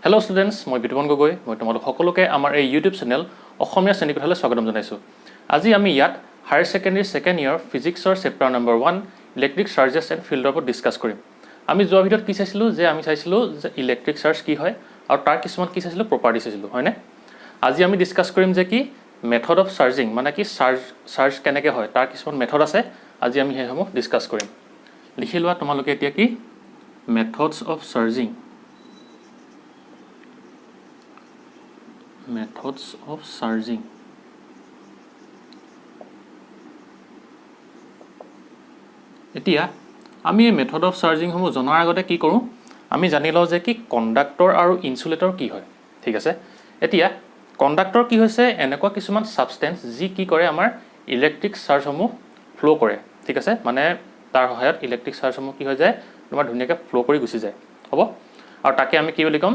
Hello' students, মই বিতুপন গগৈ। মই তোমালোক সকলোকে আমাৰ এই ইউটিউব চেনেল অসমীয়া শ্ৰেণীকোঠালৈ স্বাগতম জনাইছোঁ। আজি আমি ইয়াত হায়াৰ ছেকেণ্ডেৰী ছেকেণ্ড ইয়েৰ ফিজিক্সৰ chapter number 1 electric charges and ফিল্ডৰ ওপৰত ডিছকাছ কৰিম। আমি যোৱা ভিডিঅ'ত কি চাইছিলোঁ যে ইলেক্ট্ৰিক চাৰ্জ কি হয় আৰু তাৰ কিছুমান কি চাইছিলোঁ প্ৰপাৰ্টি চাইছিলোঁ, হয়নে? আজি আমি ডিছকাছ কৰিম যে কি মেথড অফ চাৰ্জিং, মানে কি চাৰ্জ কেনেকৈ হয় তাৰ কিছুমান মেথড আছে। আজি আমি সেইসমূহ ডিছকাছ কৰিম। লিখি লোৱা তোমালোকে এতিয়া কি methods of charging. Methods of charging. এতিয়া আমি এই মেথড অফ চাৰ্জিংসমূহ জনাৰ আগতে কি কৰোঁ, আমি জানি লওঁ যে কি কণ্ডাক্টৰ আৰু ইনচুলেটৰ কি হয়। ঠিক আছে, এতিয়া কণ্ডাক্টৰ কি হৈছে এনেকুৱা কিছুমান ছাবষ্টেঞ্চ যি কি কৰে আমাৰ ইলেক্ট্ৰিক চাৰ্জসমূহ ফ্ল' কৰে। ঠিক আছে, মানে তাৰ সহায়ত ইলেক্ট্ৰিক চাৰ্জসমূহ কি হৈ যায় তোমাৰ ধুনীয়াকৈ ফ্ল' কৰি গুচি যায়, হ'ব। আৰু তাকে আমি কি বুলি ক'ম,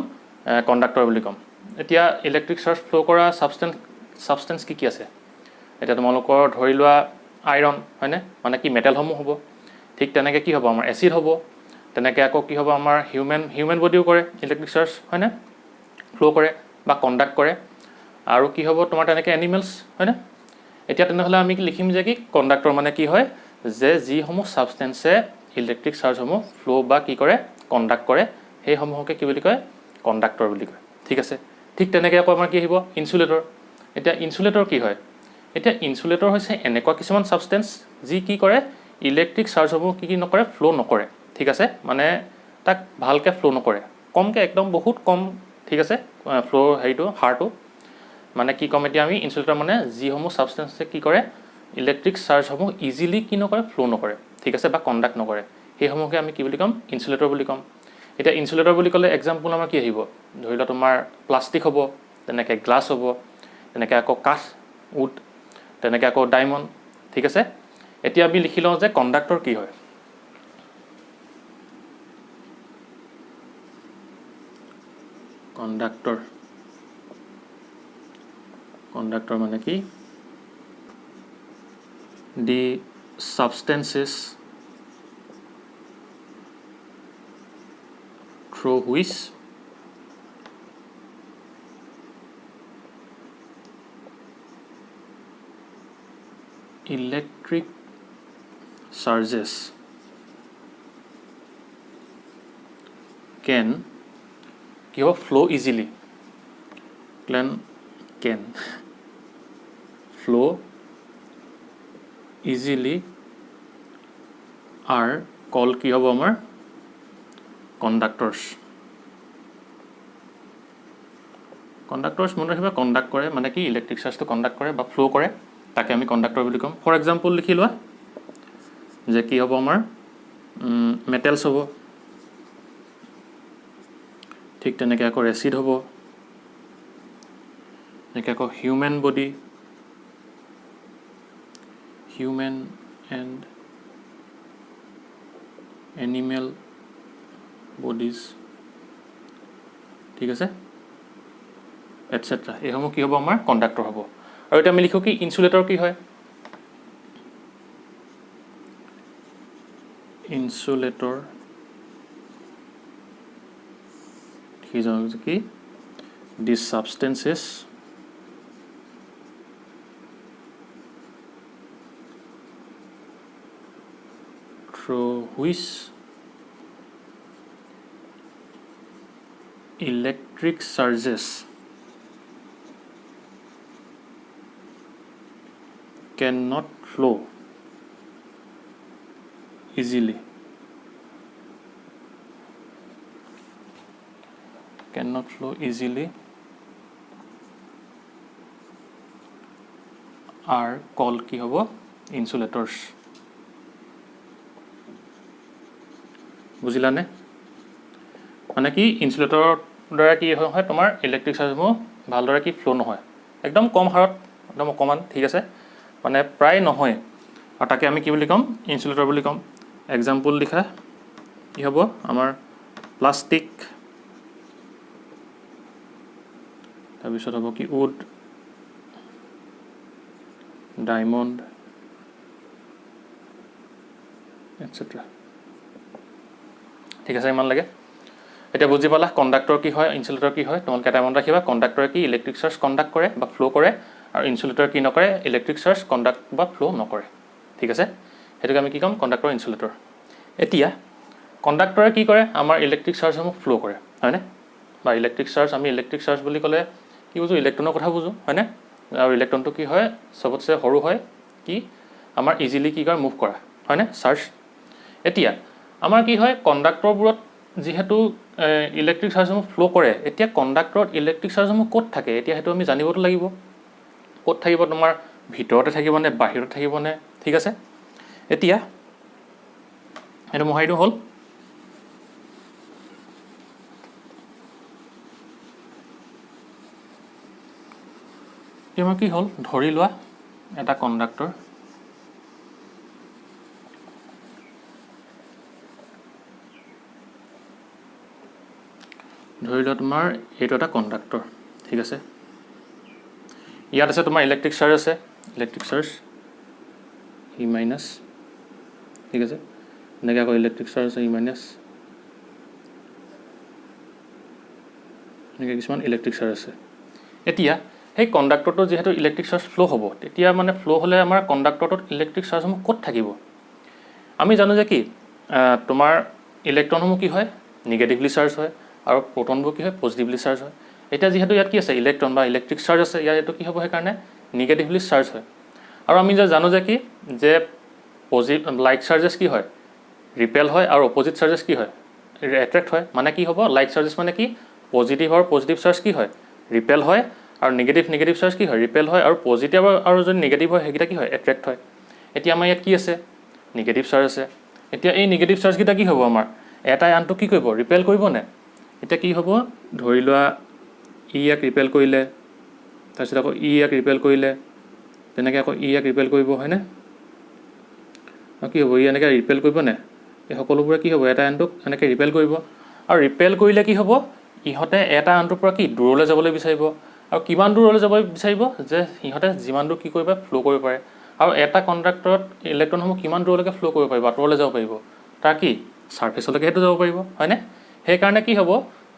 কণ্ডাক্টৰ বুলি ক'ম। এতিয়া ইলেক্ট্ৰিক চাৰ্জ ফ্ল' কৰা ছাবষ্টেঞ্চ কি আছে, এতিয়া তোমালোকৰ ধৰি লোৱা আইৰণ, হয়নে, মানে কি মেটেলসমূহ হ'ব। ঠিক তেনেকৈ কি হ'ব আমাৰ এচিড হ'ব। তেনেকৈ আকৌ কি হ'ব আমাৰ হিউমেন বডিও কৰে ইলেক্ট্ৰিক চাৰ্জ, হয়নে, ফ্ল' কৰে বা কণ্ডাক্ট কৰে। আৰু কি হ'ব তোমাৰ তেনেকৈ এনিমেলছ, হয়নে। এতিয়া তেনেহ'লে আমি লিখিম যে কি কণ্ডাক্টৰ মানে কি হয় যে যিসমূহ ছাবষ্টেঞ্চে ইলেক্ট্ৰিক চাৰ্জসমূহ ফ্ল' বা কি কৰে কণ্ডাক্ট কৰে সেইসমূহকে কি বুলি কয় কণ্ডাক্টৰ বুলি কয়। ঠিক আছে, ঠিক তেনেকৈ আকৌ আমাৰ কি আহিব ইনচুলেটৰ। এতিয়া ইনচুলেটৰ কি হয়, এতিয়া ইনচুলেটৰ হৈছে এনেকুৱা কিছুমান ছাবষ্টেঞ্চ যি কি কৰে ইলেক্ট্ৰিক চাৰ্জসমূহ কি নকৰে ফ্ল' নকৰে। ঠিক আছে, মানে তাক ভালকৈ ফ্ল' নকৰে, কমকৈ, একদম বহুত কম। ঠিক আছে, ফ্ল' হাৰটো মানে কি ক'ম এতিয়া আমি ইনচুলেটৰ মানে যিসমূহ ছাবষ্টেঞ্চে কি কৰে ইলেক্ট্ৰিক চাৰ্জসমূহ ইজিলি কি নকৰে ফ্ল' নকৰে। ঠিক আছে, বা কণ্ডাক্ট নকৰে, সেইসমূহকে আমি কি বুলি ক'ম ইনচুলেটৰ বুলি ক'ম। এতিয়া ইনচুলেটৰ বুলি ক'লে এক্সাম্পল আমাৰ কি আহিব, ধৰি লোৱা তোমাৰ প্লাষ্টিক হ'ব, তেনেকৈ গ্লাছ হ'ব, তেনেকৈ আকৌ কাঠ, উড, তেনেকৈ আকৌ ডায়মণ্ড। ঠিক আছে, এতিয়া আমি লিখি লওঁ যে কণ্ডাক্টৰ কি হয়। কণ্ডাক্টৰ মানে কি দি ছাবষ্টেঞ্চেছ through which electric charges can কি হ'ব flow easily, can flow easily are called কি হ'ব আমাৰ কণ্ডাক্টৰ্ছ মনে ৰাখিবা। কণ্ডাক্ট কৰে মানে কি ইলেক্ট্ৰিক চাৰ্জটো কণ্ডাক্ট কৰে বা ফ্ল' কৰে, তাকে আমি কণ্ডাক্টৰ বুলি ক'ম। ফৰ এক্সাম্পল লিখি লোৱা যে কি হ'ব আমাৰ মেটেলছ হ'ব, ঠিক তেনেকৈ আকৌ এচিড হ'ব, তেনেকৈ আকৌ হিউমেন এণ্ড এনিমেল বডিজ। ঠিক আছে, এটচেট্ৰা, এইসমূহ কি হ'ব আমাৰ কণ্ডাক্টৰ হ'ব। আৰু এতিয়া আমি লিখোঁ কি ইনচুলেটৰ কি হয়। ইনচুলেটৰ কি দিছ ছাবষ্টেঞ্চেছ through which electric charges cannot flow easily, are called কি হ'ব ইনচুলেটৰ্ছ। বুজিলানে? মানে কি ইনচুলেটৰৰ দ্বাৰা কি হয় তোমাৰ ইলেক্ট্ৰিক চাৰ্জসমূহ ভালদৰে কি ফ্ল' নহয়, একদম কম হাৰত, একদম অকণমান। ঠিক আছে, মানে প্ৰায় নহয়, আৰু তাকে আমি কি বুলি ক'ম ইনচুলেটৰ বুলি ক'ম। এক্সাম্পল লিখা কি হ'ব আমাৰ প্লাষ্টিক, তাৰপিছত হ'ব কি উড, ডায়মণ্ড, এটচেট্ৰা। ঠিক আছে, ইমান লাগে। এতিয়া বুজি পালা কণ্ডাক্টৰ কি হয় ইনচুলেটৰ কি হয় তোমালোকে এটা মনত ৰাখিবা কণ্ডাক্টৰে কি ইলেক্ট্ৰিক চাৰ্জ কণ্ডাক্ট কৰে বা ফ্ল' কৰে আৰু ইনচুলেটৰ কি নকৰে ইলেক্ট্ৰিক চাৰ্জ কণ্ডাক্ট বা ফ্ল' নকৰে ঠিক আছে সেইটোকে আমি কি ক'ম কণ্ডাক্টৰ ইনচুলেটৰ এতিয়া কণ্ডাক্টৰে কি কৰে আমাৰ ইলেক্ট্ৰিক চাৰ্জসমূহ ফ্ল' কৰে হয়নে বা ইলেক্ট্ৰিক চাৰ্জ আমি ইলেক্ট্ৰিক চাৰ্জ বুলি ক'লে কি বুজো ইলেক্ট্ৰনৰ কথা বুজো হয়নে আৰু ইলেক্ট্ৰনটো কি হয় চবতছে সৰু হয় কি আমাৰ ইজিলি কি কৰে মুভ কৰা হয়নে চাৰ্জ এতিয়া আমাৰ কি হয় কণ্ডাক্টৰবোৰত যেহেতু ইলেক্ট্ৰিক চাৰ্জসমূহ ফ্ল' কৰে এতিয়া কণ্ডাক্টৰত ইলেক্ট্ৰিক চাৰ্জসমূহ ক'ত থাকে এতিয়া সেইটো আমি জানিবতো লাগিব ক'ত থাকিব তোমাৰ ভিতৰতে থাকিবনে বাহিৰত থাকিবনে ঠিক আছে এতিয়া এইটো মহাইটো হ'ল কি হ'ল ধৰি লোৱা এটা কণ্ডাক্টৰ ধৰি লোৱা তোমাৰ এইটো এটা কণ্ডাক্টৰ ঠিক আছে ইয়াত আছে তোমাৰ ইলেক্ট্ৰিক চাৰ্জ আছে ইলেক্ট্ৰিক চাৰ্জ ই মাইনাছ ঠিক আছে এনেকৈ আকৌ ইলেক্ট্ৰিক চাৰ্জ আছে ই মাইনাছ এনেকৈ কিছুমান ইলেক্ট্ৰিক চাৰ্জ আছে এতিয়া সেই কণ্ডাক্টৰটো যিহেতু ইলেক্ট্ৰিক চাৰ্জ ফ্ল' হ'ব তেতিয়া মানে ফ্ল' হ'লে আমাৰ কণ্ডাক্টৰটোত ইলেক্ট্ৰিক চাৰ্জসমূহ ক'ত থাকিব আমি জানো যে কি তোমাৰ ইলেক্ট্ৰনসমূহ কি হয় নিগেটিভলি চাৰ্জ হয় আৰু প্ৰটনবোৰ কি হয় পজিটিভলি চাৰ্জ হয় এতিয়া যিহেতু ইয়াত কি আছে ইলেক্ট্ৰন বা ইলেক্ট্ৰিক চাৰ্জ আছে ইয়াত এইটো কি হ'ব সেইকাৰণে নিগেটিভলি চাৰ্জ হয় আৰু আমি যে জানো যে কি যে লাইক চাৰ্জেছ কি হয় ৰিপেল হয় আৰু অপজিট চাৰ্জেছ কি হয় এট্ৰেক্ট হয় মানে কি হ'ব লাইক চাৰ্জেছ মানে কি পজিটিভ আৰু পজিটিভ চাৰ্জ কি হয় ৰিপেল হয় আৰু নিগেটিভ চাৰ্জ কি হয় ৰিপেল হয় আৰু পজিটিভ আৰু যদি নিগেটিভ হয় সেইকেইটা কি হয় এট্ৰেক্ট হয় এতিয়া আমাৰ ইয়াত কি আছে নিগেটিভ চাৰ্জ আছে এতিয়া এই নিগেটিভ চাৰ্জকেইটা কি হ'ব আমাৰ এটাই আনটো কি কৰিব ৰিপেল কৰিবনে এতিয়া কি হ'ব ধৰি লোৱা ই ইয়াক ৰিপেল কৰিলে তাৰপিছত আকৌ ই ইয়াক ৰিপেল কৰিলে তেনেকৈ আকৌ ই ইয়াক ৰিপেল কৰিব হয়নে আৰু কি হ'ব ই এনেকৈ ৰিপেল কৰিবনে এই সকলোবোৰে কি হ'ব এটা আনটোক এনেকৈ ৰিপেল কৰিব আৰু ৰিপেল কৰিলে কি হ'ব ইহঁতে এটা আনটোৰ পৰা কি দূৰলৈ যাবলৈ বিচাৰিব আৰু কিমান দূৰলৈ যাব বিচাৰিব যে সিহঁতে যিমান দূৰ কি কৰিব ফ্ল' কৰিব পাৰে আৰু এটা কণ্ডাক্টৰত ইলেক্ট্ৰনসমূহ কিমান দূৰলৈকে ফ্ল' কৰিব পাৰিব আঁতৰলৈ যাব পাৰিব তাৰ কি ছাৰ্ফেচলৈকে সেইটো যাব পাৰিব হয়নে সেইকাৰণে কি হ'ব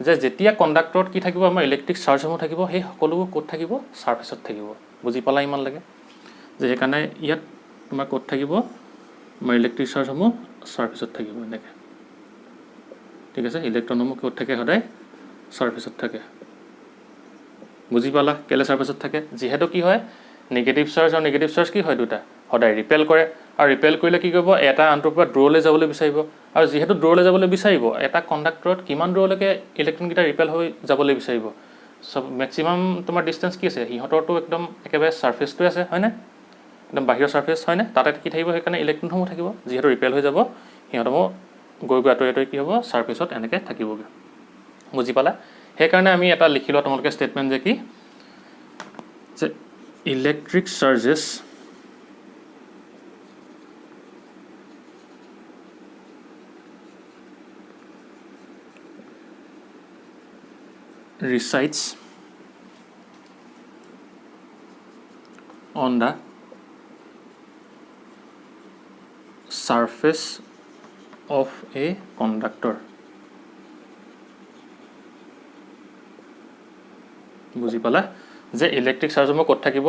যে যেতিয়া কণ্ডাক্টৰত কি থাকিব আমাৰ ইলেক্ট্ৰিক চাৰ্জসমূহ থাকিব সেই সকলোবোৰ ক'ত থাকিব ছাৰ্ফেচত থাকিব বুজি পালা ইমানলৈকে যে সেইকাৰণে ইয়াত তোমাৰ ক'ত থাকিব আমাৰ ইলেক্ট্ৰিক চাৰ্জসমূহ ছাৰ্ফেচত থাকিব এনেকৈ ঠিক আছে ইলেক্ট্ৰনসমূহ ক'ত থাকে সদায় ছাৰ্ফেচত থাকে বুজি পালা কেলৈ ছাৰ্ফেচত থাকে যিহেতু কি হয় নিগেটিভ চাৰ্জ আৰু নিগেটিভ চাৰ্জ কি হয় দুটা সদায় ৰিপেল কৰে আৰু ৰিপেল কৰিলে কি কৰিব এটা আনটোৰ পৰা দূৰলৈ যাবলৈ বিচাৰিব আৰু যিহেতু দূৰলৈ যাবলৈ বিচাৰিব এটা কণ্ডাক্টৰত কিমান দূৰলৈকে ইলেক্ট্ৰনকেইটা ৰিপেল হৈ যাবলৈ বিচাৰিব চব মেক্সিমাম তোমাৰ ডিষ্টেঞ্চ কি আছে সিহঁতৰতো একদম একেবাৰে ছাৰ্ফেচটোৱে আছে হয়নে একদম বাহিৰৰ ছাৰ্ফেচ হয়নে তাতে কি থাকিব সেইকাৰণে ইলেক্ট্ৰনসমূহ থাকিব যিহেতু ৰিপেল হৈ যাব সিহঁতসমূহ গৈ গৈ আঁতৰি কি হ'ব ছাৰ্ফেচত এনেকৈ থাকিবগৈ বুজি পালা সেইকাৰণে আমি এটা লিখি লোৱা তোমালোকে ষ্টেটমেণ্ট যে কি যে electric charges resides on the surface of a conductor বুজি পালা যে ইলেক্ট্ৰিক চাৰ্জসমূহ ক'ত থাকিব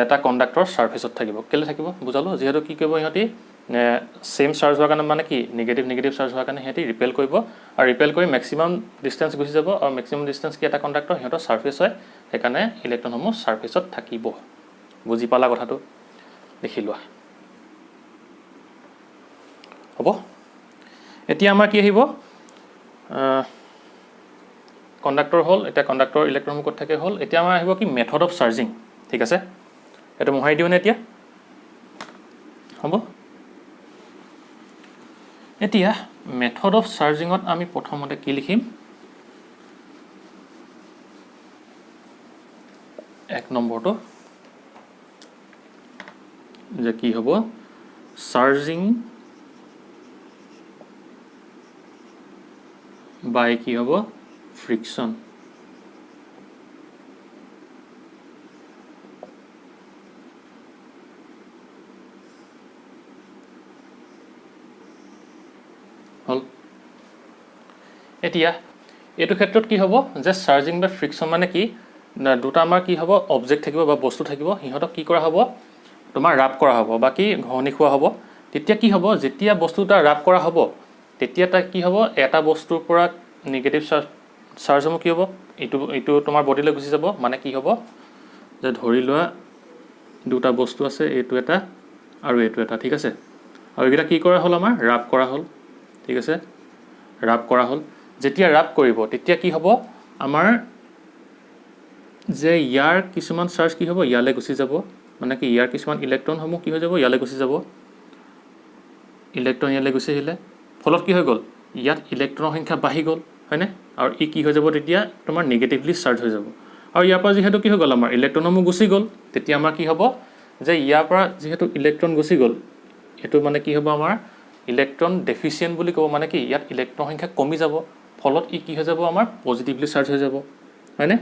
এটা কণ্ডাক্টৰৰ ছাৰ্ফেচত থাকিব কেলৈ থাকিব বুজালো যিহেতু কি কৰিব সিহঁতি সেম চাৰ্জ হোৱাৰ কাৰণে মানে কি নিগেটিভ চাৰ্জ হোৱাৰ কাৰণে সিহঁতি ৰিপেল কৰিব আৰু ৰিপেল কৰি মেক্সিমাম ডিষ্টেঞ্চ গুচি যাব আৰু মেক্সিমাম ডিষ্টেঞ্চ কি এটা কণ্ডাক্টৰ সিহঁতৰ ছাৰ্ফেচ হয় সেইকাৰণে ইলেক্ট্ৰনসমূহ ছাৰ্ফেচত থাকিব বুজি পালা কথাটো লিখি লোৱা হ'ব এতিয়া আমাৰ কি আহিব কণ্ডাক্টৰ হ'ল এতিয়া কণ্ডাক্টৰ ইলেক্ট্ৰনসমূহ ক'ত থাকে হ'ল এতিয়া আমাৰ আহিব কি মেথড অফ চাৰ্জিং ঠিক আছে এইটো মোহাৰি দিওঁনে এতিয়া হ'ব এতিয়া মেথড অফ চাৰ্জিঙত আমি প্ৰথমতে কি লিখিম এক নম্বৰটো যে কি হ'ব চাৰ্জিং বাই কি হ'ব ফ্ৰিকশ্যন হ'ল এতিয়া এইটো ক্ষেত্ৰত কি হ'ব যে চাৰ্জিং বা ফ্ৰিকশ্যন মানে কি দুটা আমাৰ কি হ'ব অবজেক্ট থাকিব বা বস্তু থাকিব সিহঁতক কি কৰা হ'ব তোমাৰ ৰাব কৰা হ'ব বা কি ঘঁহনি খোৱা হ'ব তেতিয়া কি হ'ব যেতিয়া বস্তু এটা ৰাব কৰা হ'ব তেতিয়া তাক কি হ'ব এটা বস্তুৰ পৰা নিগেটিভ চাৰ্জসমূহ কি হ'ব এইটো তোমাৰ বডিলৈ গুচি যাব মানে কি হ'ব যে ধৰি লোৱা দুটা বস্তু আছে এইটো এটা আৰু এইটো এটা ঠিক আছে আৰু এইকেইটা কি কৰা হ'ল আমাৰ ৰাব কৰা হ'ল ঠিক আছে ৰাব কৰা হ'ল যেতিয়া ৰাব কৰিব তেতিয়া কি হ'ব আমাৰ যে ইয়াৰ কিছুমান চাৰ্জ কি হ'ব ইয়ালৈ গুচি যাব মানে কি ইয়াৰ কিছুমান ইলেক্ট্ৰনসমূহ কি হৈ যাব ইয়ালৈ গুচি যাব ইলেক্ট্ৰন ইয়ালৈ গুচি আহিলে ফলত কি হৈ গ'ল ইয়াত ইলেক্ট্ৰনৰ সংখ্যা বাঢ়ি গ'ল হয়নে আৰু ই কি হৈ যাব তেতিয়া তোমাৰ নিগেটিভলি চাৰ্জ হৈ যাব আৰু ইয়াৰ পৰা যিহেতু কি হৈ গ'ল আমাৰ ইলেক্ট্ৰনসমূহ গুচি গ'ল তেতিয়া আমাৰ কি হ'ব যে ইয়াৰ পৰা যিহেতু ইলেক্ট্ৰন গুচি গ'ল এইটো মানে কি হ'ব আমাৰ ইলেক্ট্ৰন ডেফিচিয়েণ্ট বুলি ক'ব মানে কি ইয়াত ইলেক্ট্ৰনৰ সংখ্যা কমি যাব ফলত ই কি হৈ যাব আমাৰ পজিটিভলি চাৰ্জ হৈ যাব হয়নে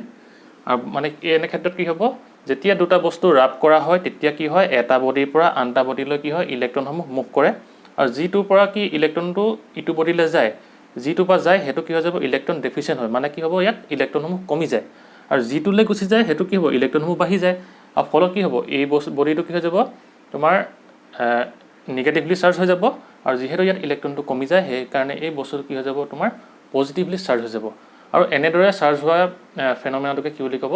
আৰু মানে এনে ক্ষেত্ৰত কি হ'ব যেতিয়া দুটা বস্তু ৰাব কৰা হয় তেতিয়া কি হয় এটা বডিৰ পৰা আনটা বডিলৈ কি হয় ইলেক্ট্ৰনসমূহ মুভ কৰে আৰু যিটোৰ পৰা কি ইলেক্ট্ৰনটো ইটো বডিলৈ যায় যিটোৰ পৰা যায় সেইটো কি হৈ যাব ইলেক্ট্ৰন ডেফিচিয়েণ্ট হয় মানে কি হ'ব ইয়াত ইলেক্ট্ৰনসমূহ কমি যায় আৰু যিটোলৈ গুচি যায় সেইটো কি হ'ব ইলেক্ট্ৰনসমূহ বাঢ়ি যায় আৰু ফলত কি হ'ব এই বডিটো কি হৈ যাব তোমাৰ নিগেটিভলি চাৰ্জ হৈ যাব আৰু যিহেতু ইয়াত ইলেক্ট্ৰনটো কমি যায় সেইকাৰণে এই বস্তুটো কি হৈ যাব তোমাৰ পজিটিভলি চাৰ্জ হৈ যাব আৰু এনেদৰে চাৰ্জ হোৱা ফেনমেনাটোকে কি বুলি ক'ব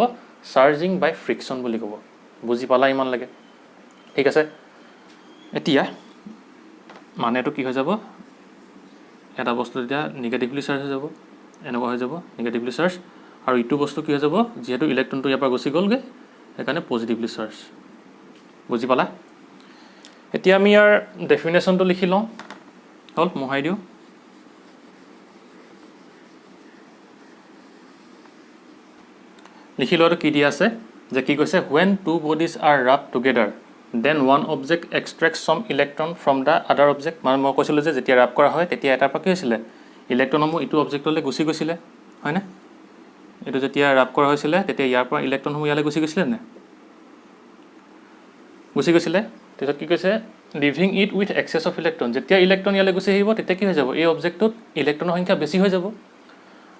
চাৰ্জিং বাই ফ্ৰিকশ্যন বুলি ক'ব বুজি পালা ইমান লাগে ঠিক আছে এতিয়া মানেটো কি হৈ যাব এটা বস্তু তেতিয়া নিগেটিভলি চাৰ্জ হৈ যাব এনেকুৱা হৈ যাব নিগেটিভলি চাৰ্জ আৰু ইটো বস্তু কি হৈ যাব যিহেতু ইলেক্ট্ৰনটো ইয়াৰ পৰা গুচি গ'লগৈ সেইকাৰণে পজিটিভলি চাৰ্জ বুজি পালা এতিয়া আমি ইয়াৰ ডেফিনেশ্যনটো লিখি লওঁ হ'ল মোহাই দিওঁ লিখি লোৱাটো কি দিয়া আছে যে কি কৈছে when two bodies are rubbed together then one object extracts some electron from the other object মানে মই কৈছিলোঁ যে যেতিয়া ৰাব কৰা হয় তেতিয়া এটাৰ পৰা কি হৈছিলে ইলেক্ট্ৰনসমূহ ইটো অবজেক্টলৈ গুচি গৈছিলে হয়নে এইটো যেতিয়া ৰাব কৰা হৈছিলে তেতিয়া ইয়াৰ পৰা ইলেক্ট্ৰনসমূহ ইয়ালৈ গুচি গৈছিলে নে গুচি গৈছিলে তাৰপিছত কি কৈছে living it with excess of electron যেতিয়া ইলেক্ট্ৰন ইয়ালৈ গুচি আহিব তেতিয়া কি হৈ যাব এই অবজেক্টটোত ইলেক্ট্ৰনৰ সংখ্যা বেছি হৈ যাব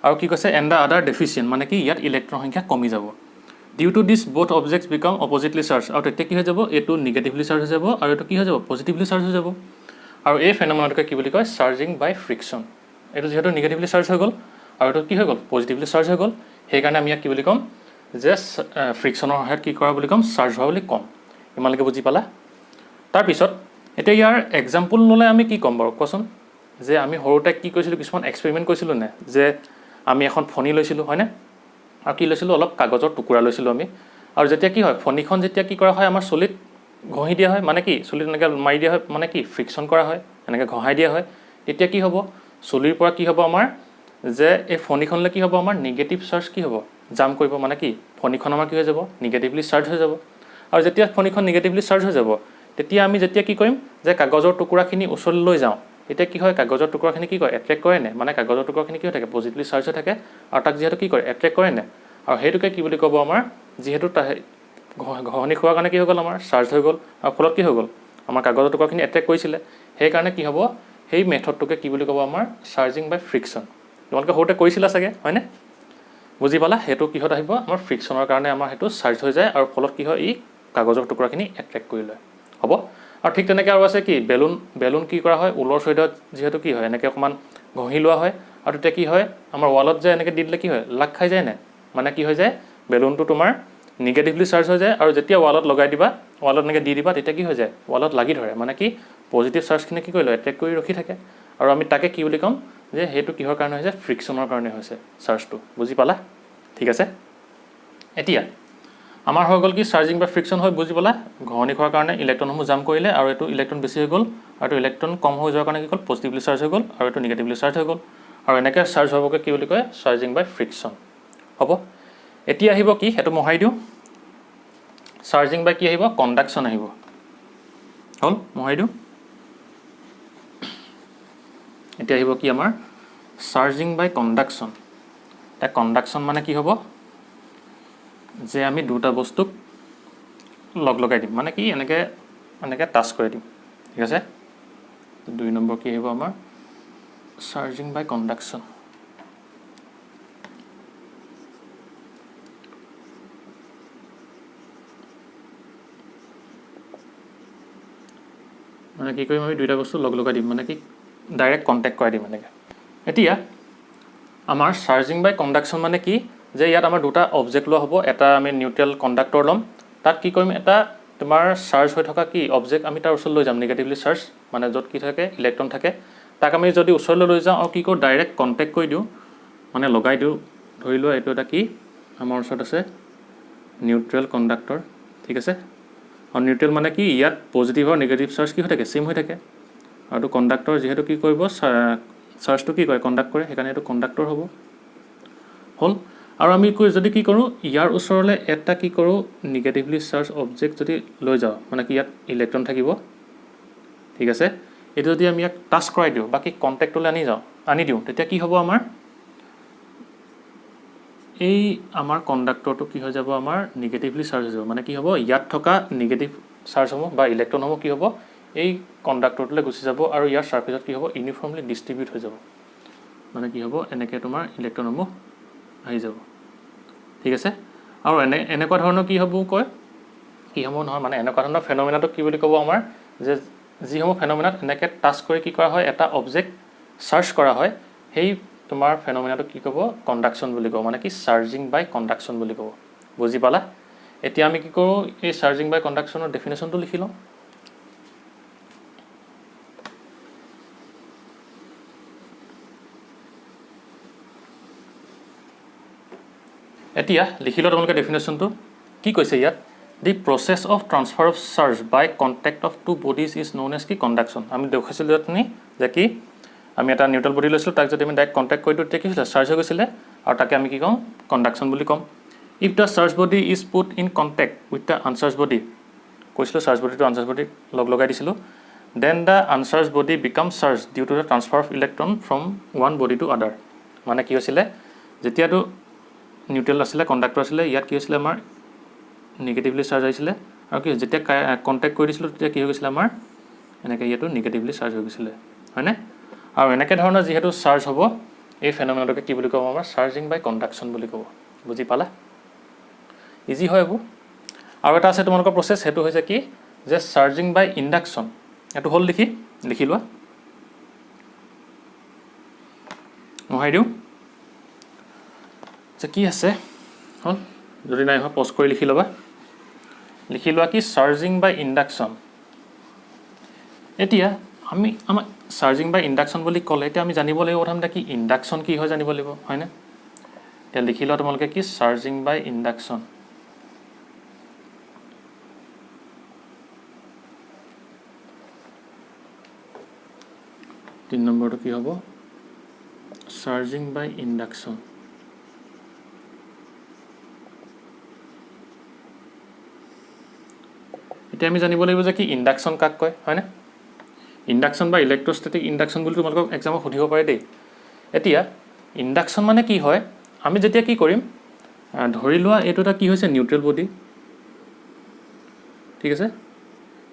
আৰু কি কৈছে এণ্ড দ্য আদাৰ ডেফিচিয়েণ্ট মানে কি ইয়াত ইলেক্ট্ৰনৰ সংখ্যা কমি যাব due to this both objects become oppositely charge আৰু তেতিয়া কি হৈ যাব এইটো নিগেটিভলি চাৰ্জ হৈ যাব আৰু এইটো কি হৈ যাব পজিটিভলি চাৰ্জ হৈ যাব আৰু এই ফেনমেনাটোকে কি বুলি কয় চাৰ্জিং বাই ফ্ৰিকশ্যন এইটো যিহেতু নিগেটিভলি চাৰ্জ হৈ গ'ল আৰু এইটো কি হৈ গ'ল পজিটিভলি চাৰ্জ হৈ গ'ল সেইকাৰণে আমি ইয়াক কি বুলি ক'ম যে ফ্ৰিকশ্যনৰ সহায়ত কি কৰা বুলি ক'ম চাৰ্জ হোৱা বুলি ক'ম ইমানলৈকে বুজি পালা তাৰপিছত এতিয়া ইয়াৰ এক্সাম্পল ল'লে আমি কি ক'ম বাৰু কোৱাচোন যে আমি সৰুতে কি কৰিছিলোঁ কিছুমান এক্সপেৰিমেণ্ট কৰিছিলোঁ নে যে আমি এখন ফণি লৈছিলোঁ হয়নে আৰু কি লৈছিলোঁ অলপ কাগজৰ টুকুৰা লৈছিলোঁ আমি আৰু যেতিয়া কি হয় ফণিখন যেতিয়া কি কৰা হয় আমাৰ চুলিত ঘঁহি দিয়া হয় মানে কি চুলিত এনেকৈ মাৰি দিয়া হয় মানে কি ফ্ৰিকশ্যন কৰা হয় এনেকৈ ঘঁহাই দিয়া হয় তেতিয়া কি হ'ব চুলিৰ পৰা কি হ'ব আমাৰ যে এই ফণিখনলৈ কি হ'ব আমাৰ নিগেটিভ চাৰ্জ কি হ'ব জাম কৰিব মানে কি ফণিখন আমাৰ কি হৈ যাব নিগেটিভলি চাৰ্জ হৈ যাব আৰু যেতিয়া ফণিখন নিগেটিভলি চাৰ্জ হৈ যাব তেতিয়া আমি যেতিয়া কি কৰিম যে কাগজৰ টুকুৰাখিনি ওচৰলৈ লৈ যাওঁ এতিয়া কি হয় কাগজৰ টুকুৰাখিনি কি কৰে এট্ৰেক্ট কৰে নে মানে কাগজৰ টুকুৰাখিনি কি হৈ থাকে পজিটিভলি চাৰ্জ হৈ থাকে আৰু তাক যিহেতু কি কৰে এট্ৰেক্ট কৰে নে আৰু সেইটোকে কি বুলি ক'ব আমাৰ যিহেতু ঘঁহনি খোৱাৰ কাৰণে কি হৈ গ'ল আমাৰ চাৰ্জ হৈ গ'ল আৰু ফলত কি হৈ গ'ল আমাৰ কাগজৰ টুকুৰাখিনি এট্ৰেক্ট কৰিছিলে সেইকাৰণে কি হ'ব সেই মেথডটোকে কি বুলি ক'ব আমাৰ চাৰ্জিং বাই ফ্ৰিকশ্যন তোমালোকে সৰুতে কৰিছিলা চাগে হয়নে বুজি পালা সেইটো কিহত আহিব আমাৰ ফ্ৰিকশ্যনৰ কাৰণে আমাৰ সেইটো চাৰ্জ হৈ যায় আৰু ফলত কি হয় ই কাগজৰ টুকুৰাখিনি এট্ৰেক্ট কৰি লয় হ'ব আৰু ঠিক তেনেকৈ আৰু আছে কি বেলুন কি কৰা হয় ঊলৰ চৈদত যিহেতু কি হয় এনেকৈ অকণমান ঘঁহি লোৱা হয় আৰু তেতিয়া কি হয় আমাৰ ৱালত যে এনেকৈ দি দিলে কি হয় লাগ খাই যায় নে মানে কি হৈ যায় বেলুনটো তোমাৰ নিগেটিভলি চাৰ্জ হৈ যায় আৰু যেতিয়া ৱালত লগাই দিবা ৱালত এনেকৈ দি দিবা তেতিয়া কি হৈ যায় ৱালত লাগি ধৰে মানে কি পজিটিভ চাৰ্জখিনি কি কৰি লয় এট্ৰেক্ট কৰি ৰখি থাকে আৰু আমি তাকে কি বুলি ক'ম যে সেইটো কিহৰ কাৰণে হৈছে ফ্ৰিকশ্যনৰ কাৰণে হৈছে চাৰ্জটো বুজি পালা ঠিক আছে এতিয়া আমাৰ হৈ গ'ল কি চাৰ্জিং বা ফ্ৰিকশ্যন হৈ বুজি পালা ঘঁহনি খোৱাৰ কাৰণে ইলেক্ট্ৰনসমূহ জাম কৰিলে আৰু এইটো ইলেক্ট্ৰন বেছি হৈ গ'ল আৰু এইটো ইলেক্ট্ৰন কম হৈ যোৱাৰ কাৰণে কি হ'ল পজিটিভলি চাৰ্জ হৈ গ'ল আৰু এইটো নিগেটিভলি চাৰ্জ হৈ গ'ল আৰু এনেকৈ চাৰ্জ হ'বকৈ কি বুলি কয় চাৰ্জিং বাই ফ্ৰিকশ্যন হ'ব এতিয়া আহিব কি সেইটো মোহাৰি দিওঁ চাৰ্জিং বাই কি আহিব কণ্ডাকশ্যন আহিব হ'ল মোহাৰি দিওঁ এতিয়া আহিব কি আমাৰ চাৰ্জিং বাই কণ্ডাকশ্যন এতিয়া কণ্ডাকশ্যন মানে কি হ'ব যে আমি দুটা বস্তুক লগাই দিম মানে কি এনেকৈ টাচ কৰি দিম ঠিক আছে 2 নম্বৰ কি আহিব আমাৰ চাৰ্জিং বাই কণ্ডাকশ্যন মানে কি কৰিম আমি দুইটা বস্তু লগ লগাই দিম মানে কি ডাইৰেক্ট কণ্টেক্ট কৰাই দিম এনেকৈ এতিয়া আমাৰ চাৰ্জিং বাই কণ্ডাকশ্যন মানে কি যে ইয়াত আমাৰ দুটা অবজেক্ট লোৱা হ'ব এটা আমি নিউট্ৰেল কণ্ডাক্টৰ ল'ম তাত কি কৰিম এটা তোমাৰ চাৰ্জ হৈ থকা কি অবজেক্ট আমি তাৰ ওচৰত লৈ যাম নিগেটিভলি চাৰ্জ মানে য'ত কি থাকে ইলেক্ট্ৰন থাকে তাক আমি যদি ওচৰলৈ লৈ যাওঁ আৰু কি কৰোঁ ডাইৰেক্ট কণ্টেক্ট কৰি দিওঁ মানে লগাই দিওঁ ধৰি লোৱা এইটো এটা কি আমাৰ ওচৰত আছে নিউট্ৰেল কণ্ডাক্টৰ ঠিক আছে আৰু নিউট্ৰেল মানে কি ইয়াত পজিটিভ আৰু নিগেটিভ চাৰ্জ কি হৈ থাকে চেম হৈ থাকে আৰু এইটো কণ্ডাক্টৰ যিহেতু কি কৰিব চাৰ্জটো কি কৰে কণ্ডাক্ট কৰে সেইকাৰণে এইটো কণ্ডাক্টৰ হ'ব হ'ল আৰু আমি যদি কি কৰোঁ ইয়াৰ ওচৰলৈ এটা কি কৰোঁ নিগেটিভলি চাৰ্জ অবজেক্ট যদি লৈ যাওঁ মানে কি ইয়াত ইলেক্ট্ৰন থাকিব ঠিক আছে এইটো যদি আমি ইয়াক টাচ কৰাই দিওঁ বাকী কণ্টেক্টলৈ আনি দিওঁ তেতিয়া কি হ'ব আমাৰ এই আমাৰ কণ্ডাক্টৰটো কি হৈ যাব আমাৰ নিগেটিভলি চাৰ্জ হৈ যাব মানে কি হ'ব ইয়াত থকা নিগেটিভ চাৰ্জসমূহ বা ইলেক্ট্ৰনসমূহ কি হ'ব এই কণ্ডাক্টৰটোলৈ গুচি যাব আৰু ইয়াৰ ছাৰ্ফেচত কি হ'ব ইউনিফৰ্মলি ডিষ্ট্ৰিবিউট হৈ যাব মানে কি হ'ব এনেকৈ তোমাৰ ইলেক্ট্ৰনসমূহ আহি যাব ঠিক আছে আৰু এনেকুৱা ধৰণৰ কি হ'ব কয় কি হ'ব নহয় মানে এনেকুৱা ধৰণৰ ফেন'মেনাটোক কি বুলি ক'ব আমাৰ যে যিসমূহ ফেন'মেনাত এনেকৈ টাচ কৰি কি কৰা হয় এটা অবজেক্ট চাৰ্জ কৰা হয় সেই তোমাৰ ফেন'মেনাটোক কি ক'ব কণ্ডাকশ্যন বুলি ক'ব মানে কি চাৰ্জিং বাই কণ্ডাকশ্যন বুলি ক'ব বুজি পালা এতিয়া আমি কি কৰোঁ এই চাৰ্জিং বাই কণ্ডাকশ্যনৰ ডেফিনেশ্যনটো লিখি লওঁ এতিয়া লিখি লওঁ তোমালোকে ডেফিনেশ্যনটো কি কৈছে ইয়াত the process of transfer of charge by contact of two bodies is known as কি কণ্ডাকশ্যন আমি দেখুৱাইছিলোঁ ইয়াতনি যে কি আমি এটা নিউট্ৰেল বডি লৈছিলোঁ তাক যদি আমি ডাইৰেক্ট কণ্টেক্ট কৰি দিওঁ তেতিয়া কি হৈছিলে চাৰ্জ হৈ গৈছিলে আৰু তাকে আমি কি ক'ম কণ্ডাকশ্যন বুলি ক'ম if the charge body is put in contact with the uncharge body কৈছিলোঁ চাৰ্জ বডিটো আনচাৰ্জ বডি লগাই দিছিলোঁ then the uncharge body become charge due to the transfer of electron from one body to other মানে কি হৈছিলে যেতিয়াতো neutral আছিলে conductor আছিলে ইয়াত কি হৈছিলে আমাৰ নিগেটিভলি চাৰ্জ আহিছিলে আৰু কি যেতিয়া কণ্টেক্ট কৰি দিছিলোঁ তেতিয়া কি হৈ গৈছিলে আমাৰ এনেকৈ ইয়াতো নিগেটিভলি চাৰ্জ হৈ গৈছিলে হয়নে আৰু এনেকৈ ধৰণৰ যিহেতু চাৰ্জ হ'ব এই ফেন'মেনাটোকে কি বুলি ক'ব আমাৰ চাৰ্জিং বাই কণ্ডাকশ্যন বুলি ক'ব বুজি পালা ইজি হয় এইবোৰ আৰু এটা আছে তোমালোকৰ প্ৰচেছ সেইটো হৈছে কি যে চাৰ্জিং বাই ইণ্ডাকশ্যন এইটো হ'ল লিখি লোৱা মোহাৰি দিওঁ যে কি আছে হ'ল যদি নাই হোৱা পজ কৰি লিখি লোৱা কি চাৰ্জিং বাই ইণ্ডাকশ্যন এতিয়া আমাৰ চাৰ্জিং বাই ইণ্ডাকশ্যন বুলি ক'লে এতিয়া আমি জানিব লাগিব প্ৰথমতে কি ইণ্ডাকশ্যন কি হয় জানিব লাগিব হয়নে এতিয়া লিখি লোৱা তোমালোকে কি চাৰ্জিং বাই ইণ্ডাকশ্যন তিন নম্বৰটো কি হ'ব চাৰ্জিং বাই ইণ্ডাকশ্যন এতিয়া আমি জানিব লাগিব যে কি ইণ্ডাকশ্যন কাক কয় হয়নে ইণ্ডাকশ্যন বা ইলেক্ট্ৰষ্টেটিক ইণ্ডাকশ্যন বুলি তোমালোকক এক্সামত সুধিব পাৰে দেই এতিয়া ইণ্ডাকশ্যন মানে কি হয় আমি যেতিয়া কি কৰিম ধৰি লোৱা এইটো এটা কি হৈছে নিউট্ৰেল বডি ঠিক আছে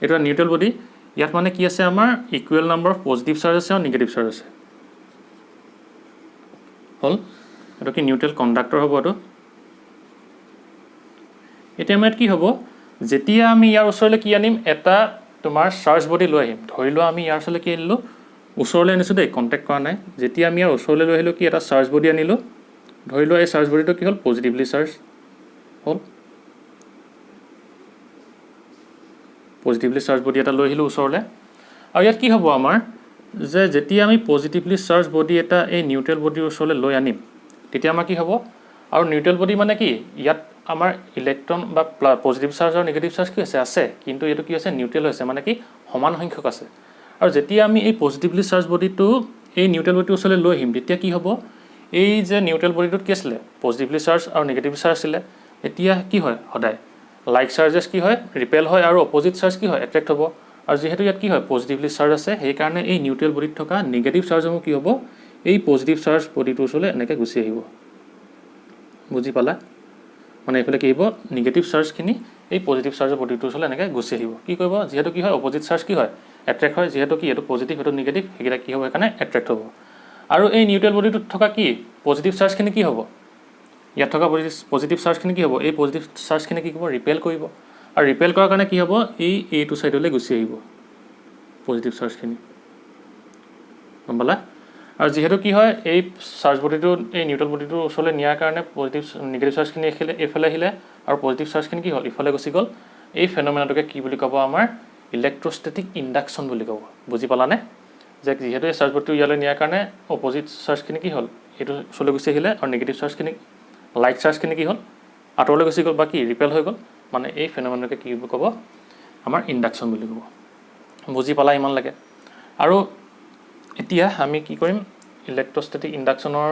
এইটো এটা নিউট্ৰেল বডি ইয়াত মানে কি আছে আমাৰ equal number of positive charge আছে আৰু নিগেটিভ চাৰ্জ আছে হ'ল এইটো কি নিউট্ৰেল কণ্ডাক্টৰ হ'ব এইটো এতিয়া আমাৰ ইয়াত কি হ'ব যেতিয়া আমি ইয়াৰ ওচৰলৈ কি আনিম এটা তোমাৰ চাৰ্জ বডি লৈ আহিম ধৰি লোৱা আমি ইয়াৰ ওচৰলৈ কি আনিলোঁ ওচৰলৈ আনিছোঁ দেই কণ্টেক্ট কৰা নাই যেতিয়া আমি ইয়াৰ ওচৰলৈ লৈ আহিলোঁ কি এটা চাৰ্জ বডি আনিলোঁ ধৰি লোৱা এই চাৰ্জ বডিটো কি হ'ল পজিটিভলি চাৰ্জ হ'ল পজিটিভলি চাৰ্জ বডি এটা লৈ আহিলোঁ ওচৰলৈ আৰু ইয়াত কি হ'ব আমাৰ যে যেতিয়া আমি পজিটিভলি চাৰ্জ বডি এটা এই নিউট্ৰেল বডিৰ ওচৰলৈ লৈ আনিম তেতিয়া আমাৰ কি হ'ব আৰু নিউট্ৰেল বডি মানে কি ইয়াত আমাৰ ইলেক্ট্ৰন বা পজিটিভ চাৰ্জ আৰু নিগেটিভ চাৰ্জ কি আছে কিন্তু এইটো কি হৈছে নিউট্ৰেল হৈছে মানে কি সমান সংখ্যক আছে আৰু যেতিয়া আমি এই পজিটিভলি চাৰ্জ বডিটো এই নিউট্ৰেল বডিটোৰ ওচৰলৈ লৈ আহিম তেতিয়া কি হ'ব এই যে নিউট্ৰেল বডিটোত কি আছিলে পজিটিভলি চাৰ্জ আৰু নিগেটিভ চাৰ্জ আছিলে এতিয়া কি হয় সদায় লাইক চাৰ্জেছ কি হয় ৰিপেল হয় আৰু অপজিট চাৰ্জ কি হয় এট্ৰেক্ট হ'ব আৰু যিহেতু ইয়াত কি হয় পজিটিভলি চাৰ্জ আছে সেইকাৰণে এই নিউট্ৰেল বডিত থকা নিগেটিভ চাৰ্জসমূহ কি হ'ব এই পজিটিভ চাৰ্জ বডিটোৰ ওচৰলৈ এনেকৈ গুচি আহিব বুজি পালা মানে এইফালে কি আহিব নিগেটিভ চাৰ্জখিনি এই পজিটিভ চাৰ্জৰ বডিটোৰ ওচৰলৈ এনেকৈ গুচি আহিব কি কৰিব যিহেতু কি হয় অপজিট চাৰ্জ কি হয় এট্ৰেক্ট হয় যিহেতু কি এইটো পজিটিভ এইটো নিগেটিভ সেইকেইটা কি হ'ব সেইকাৰণে এট্ৰেক্ট হ'ব আৰু এই নিউট্ৰেল বডিটোত থকা কি পজিটিভ চাৰ্জখিনি কি হ'ব ইয়াত থকা পজিটিভ চাৰ্জখিনি কি হ'ব এই পজিটিভ চাৰ্জখিনি কি কৰিব ৰিপেল কৰিব আৰু ৰিপেল কৰাৰ কাৰণে কি হ'ব এইটো চাইডলৈ গুচি আহিব পজিটিভ চাৰ্জখিনি গম পালা আৰু যেহেতু কি হয় এই চাৰ্জ বডিটো এই নিউট্ৰেল বডিটোৰ ওচৰলৈ নিয়াৰ কাৰণে পজিটিভ নিগেটিভ চাৰ্জখিনি এইফালে আহিলে আৰু পজিটিভ চাৰ্জখিনি কি হ'ল ইফালে গুচি গ'ল এই ফেন'মেনাটোকে কি বুলি ক'ব আমাৰ ইলেক্ট্ৰষ্টেটিক ইণ্ডাকশ্যন বুলি ক'ব বুজি পালানে যে যেহেতু এই চাৰ্জ বডিটো ইয়ালৈ নিয়াৰ কাৰণে অপজিট চাৰ্জখিনি কি হ'ল এইটো ওচৰলৈ গুচি আহিলে আৰু নিগেটিভ চাৰ্জখিনি লাইট চাৰ্জখিনি কি হ'ল আঁতৰলৈ গুচি গ'ল বা কি ৰিপেল হৈ গ'ল মানে এই ফেন'মেনাটোকে কি বুলি ক'ব আমাৰ ইণ্ডাকশ্যন বুলি ক'ব বুজি পালা ইমান লাগে আৰু এতিয়া আমি কি কৰিম ইলেক্ট্ৰষ্টেটিক ইণ্ডাকশ্যনৰ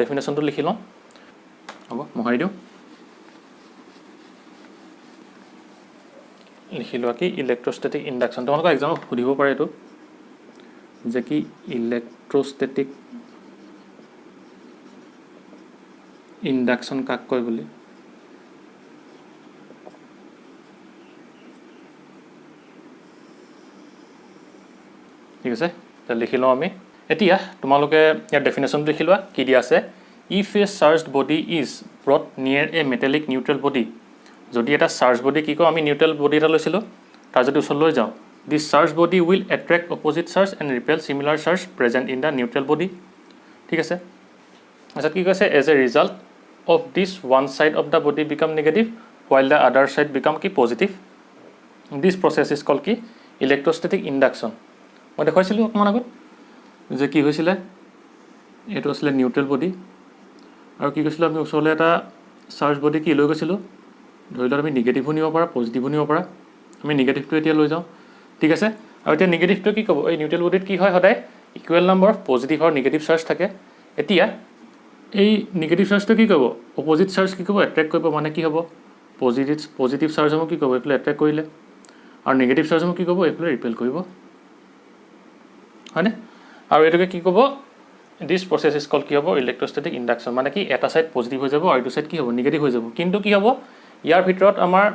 ডেফিনেশ্যনটো লিখি লওঁ হ'ব মোহাৰি দিওঁ লিখি লোৱা কি ইলেক্ট্ৰষ্টেটিক ইণ্ডাকশ্যন তোমালোকৰ এক্সামত সুধিব পাৰে এইটো যে কি ইলেক্ট্ৰষ্টেটিক ইণ্ডাকশ্যন কাক কয় বুলি ঠিক আছে লিখি লওঁ আমি এতিয়া তোমালোকে ইয়াৰ ডেফিনেশ্যনটো লিখি লোৱা কি দিয়া আছে if A charged body is brought near A metallic neutral body যদি এটা চাৰ্জ বডি কি কওঁ আমি নিউট্ৰেল বডি এটা লৈছিলোঁ তাৰ যদি ওচৰলৈ যাওঁ this charge body will attract opposite charge and repel similar charge present in the neutral body ঠিক আছে তাৰপিছত কি কৈছে as a result of this one side of the body become negative while the other side become কি positive this process is call কি electrostatic induction মই দেখুৱাইছিলোঁ অকণমান আগত যে কি হৈছিলে এইটো আছিলে নিউট্ৰেল বডি আৰু কি কৈছিলোঁ আমি ওচৰলৈ এটা চাৰ্জ বডি কি লৈ গৈছিলোঁ ধৰি লওক আমি নিগেটিভো নিব পাৰা পজিটিভো নিব পাৰা আমি নিগেটিভটো এতিয়া লৈ যাওঁ ঠিক আছে আৰু এতিয়া নিগেটিভটো কি ক'ব এই নিউট্ৰেল বডিত কি হয় সদায় ইকুৱেল নম্বৰ অফ পজিটিভ আৰু নিগেটিভ চাৰ্জ থাকে এতিয়া এই নিগেটিভ চাৰ্জটো কি কৰিব অপজিট চাৰ্জ কি কৰিব এট্ৰেক্ট কৰিব মানে কি হ'ব পজিটিভ চাৰ্জসমূহ কি কৰিব এইফালে এট্ৰেক্ট কৰিলে আৰু নিগেটিভ চাৰ্জসমূহ কি কৰিব এইফালে ৰিপেল কৰিব হয়নে আৰু এইটোকে কি ক'ব দিছ প্ৰচেছ ইজ কল কি হ'ব ইলেক্ট্ৰষ্টেটিক ইণ্ডাকশ্যন মানে কি এটা ছাইড পজিটিভ হৈ যাব আৰু এইটো ছাইড কি হ'ব নিগেটিভ হৈ যাব কিন্তু কি হ'ব ইয়াৰ ভিতৰত আমাৰ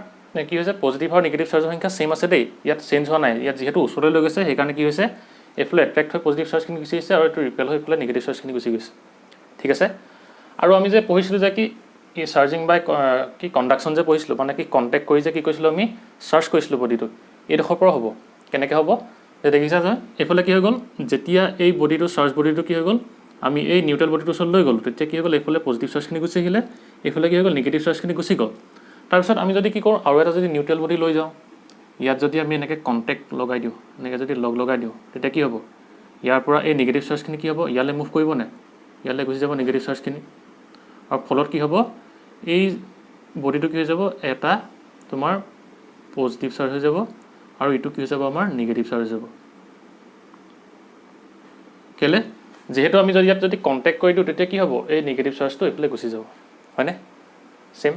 কি হৈছে পজিটিভ আৰু নিগেটিভ চাৰ্জৰ সংখ্যা ছেইম আছে দেই ইয়াত চেঞ্জ হোৱা নাই ইয়াত যিহেতু ওচৰলৈ লৈ গৈছে সেইকাৰণে কি হৈছে এইফালে এট্ৰেক্ট হৈ পজিটিভ চাৰ্জখিনি গুচি গৈছে আৰু এইটো ৰিপেল হৈ এইফালে নিগেটিভ চাৰ্জখিনি গুচি গৈছে ঠিক আছে আৰু আমি যে পঢ়িছিলোঁ যে কি এই চাৰ্জিং বাই কি কণ্ডাকশ্যন যে পঢ়িছিলোঁ মানে কি কণ্টেক্ট কৰি যে কি কৈছিলোঁ আমি চাৰ্জ কৰিছিলোঁ বডিটো এইডোখৰ পৰা হ'ব কেনেকৈ হ'ব যে দেখিছা যে এইফালে কি হৈ গ'ল যেতিয়া এই বডিটো চাৰ্জ বডিটো কি হৈ গ'ল আমি এই নিউট্ৰেল বডিটো ওচৰত লৈ গ'লোঁ তেতিয়া কি হৈ গ'ল এইফালে পজিটিভ চাৰ্জখিনি গুচি আহিলে এইফালে কি হৈ গ'ল নিগেটিভ চাৰ্জখিনি গুচি গ'ল তাৰপিছত আমি যদি কি কৰোঁ আৰু এটা যদি নিউট্ৰেল বডি লৈ যাওঁ ইয়াত যদি আমি এনেকৈ কণ্টেক্ট লগাই দিওঁ এনেকৈ যদি লগাই দিওঁ তেতিয়া কি হ'ব ইয়াৰ পৰা এই নিগেটিভ চাৰ্জখিনি কি হ'ব ইয়ালৈ মুভ কৰিবনে ইয়ালৈ গুচি যাব নিগেটিভ চাৰ্জখিনি আৰু ফলত কি হ'ব এই বডিটো কি হৈ যাব এটা তোমাৰ পজিটিভ চাৰ্জ হৈ যাব আৰু ইটো কি হৈ যাব আমাৰ নিগেটিভ চাৰ্জ হৈ যাব কেলে যেহেতু আমি যদি ইয়াত যদি কণ্টেক্ট কৰি দিওঁ তেতিয়া কি হ'ব এই নিগেটিভ চাৰ্জটো এইফালে গুচি যাব হয়নে ছেম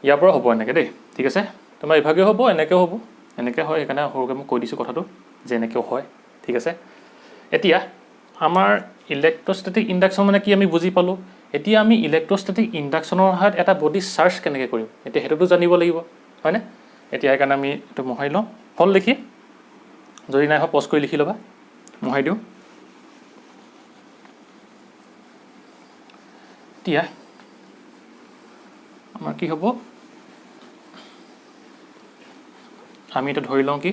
ইয়াৰ পৰা হ'ব এনেকৈ দেই ঠিক আছে তোমাৰ ইভাগেও হ'ব এনেকৈও হ'ব এনেকৈ হয় সেইকাৰণে সৰুকৈ মই কৈ দিছোঁ কথাটো যে এনেকৈও হয় ঠিক আছে এতিয়া আমাৰ ইলেক্ট্ৰষ্টেটিক ইণ্ডাকশ্যন মানে কি আমি বুজি পালোঁ এতিয়া আমি ইলেক্ট্ৰষ্টেটিক ইণ্ডাকশ্যনৰ সহায়ত এটা বডি চাৰ্জ কেনেকৈ কৰিম এতিয়া সেইটোতো জানিব লাগিব হয়নে এতিয়া সেইকাৰণে আমি এইটো মোহাৰি লওঁ হ'ল লিখি যদি নাই হয় পজ কৰি লিখি ল'বা মোহাৰি দিওঁ এতিয়া আমাৰ কি হ'ব আমি এটা ধৰি লওঁ কি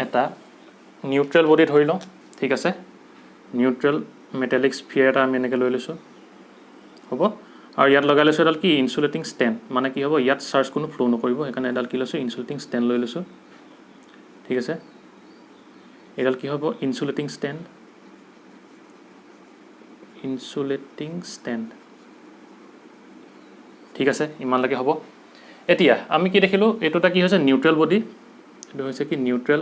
এটা নিউট্ৰেল বডি ধৰি লওঁ ঠিক আছে নিউট্ৰেল মেটেলিক স্ফিয়াৰ এটা আমি এনেকৈ লৈ লৈছোঁ হ'ব আৰু ইয়াত লগাই লৈছোঁ এডাল কি ইনচুলেটিং ষ্টেণ্ড মানে কি হ'ব ইয়াত চাৰ্জ কোনো ফ্ল' নকৰিব সেইকাৰণে এডাল কি লৈছোঁ ইনচুলেটিং ষ্টেণ্ড লৈ লৈছোঁ ঠিক আছে এডাল কি হ'ব ইনচুলেটিং ষ্টেণ্ড ঠিক আছে ইমানলৈকে হ'ব এতিয়া আমি কি দেখিলোঁ এইটো এটা কি হৈছে নিউট্ৰেল বডি এইটো হৈছে কি নিউট্ৰেল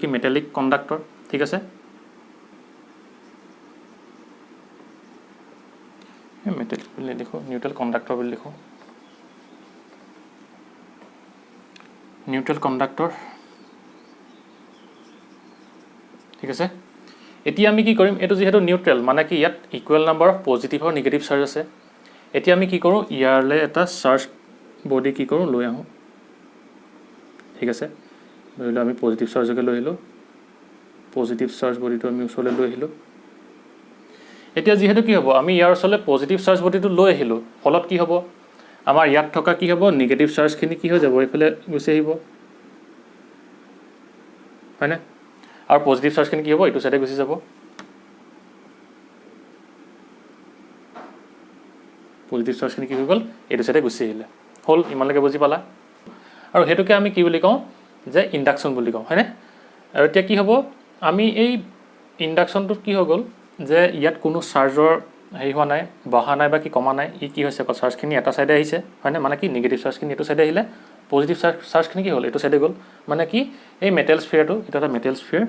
কি মেটেলিক কণ্ডাক্টৰ ঠিক আছে মেটেলিক বুলি লিখোঁ নিউট্ৰেল কণ্ডাক্টৰ বুলি লিখোঁ নিউট্ৰেল কণ্ডাক্টৰ ঠিক আছে এতিয়া আমি কি কৰিম এইটো যিহেতু নিউট্ৰেল মানে কি ইয়াত ইকুৱেল নাম্বাৰ অফ পজিটিভ আৰু নিগেটিভ চাৰ্জ আছে এতিয়া আমি কি কৰোঁ ইয়ালৈ এটা চাৰ্জ বডি কি কৰোঁ লৈ আহোঁ ঠিক আছে ধৰি লওঁ আমি পজিটিভ চাৰ্জকে লৈ আহিলোঁ পজিটিভ চাৰ্জ বডিটো আমি ওচৰলৈ লৈ আহিলোঁ এতিয়া যিহেতু কি হ'ব আমি ইয়াৰ ওচৰলৈ পজিটিভ চাৰ্জ বডিটো লৈ আহিলোঁ ফলত কি হ'ব আমাৰ ইয়াত থকা কি হ'ব নিগেটিভ চাৰ্জখিনি কি হৈ যাব এইফালে গুচি আহিব হয়নে আৰু পজিটিভ চাৰ্জখিনি কি হ'ব এইটো সাইডে গুচি যাব পজিটিভ চাৰ্জখিনি কি হৈ গ'ল এইটো সাইডে গুচি আহিলে হ'ল ইমানলৈকে বুজি পালা আৰু হেতুকে আমি কি বুলি কওঁ যে ইন্ডাকশন বুলি কওঁ হয়নে আৰু এতিয়া কি হ'ব আমি এই ইন্ডাকশনটোত কি হৈ গ'ল যে ইয়াত কোনো চাৰ্জৰ হেৰি হোৱা নাই বহা নাই বা কি কমা নাই ই কি হৈছে চাৰ্জখিনি এটা সাইডে আহিছে হয়নে মানে কি নিগেটিভ চাৰ্জখিনি এইটো সাইডে আহিলে পজিটিভ চাৰ্জখিনি কি হ'ল এইটো সাইডে গ'ল মানে কি এই মেটেল স্ফিয়াৰটো এটা এটা মেটেল স্ফিয়াৰ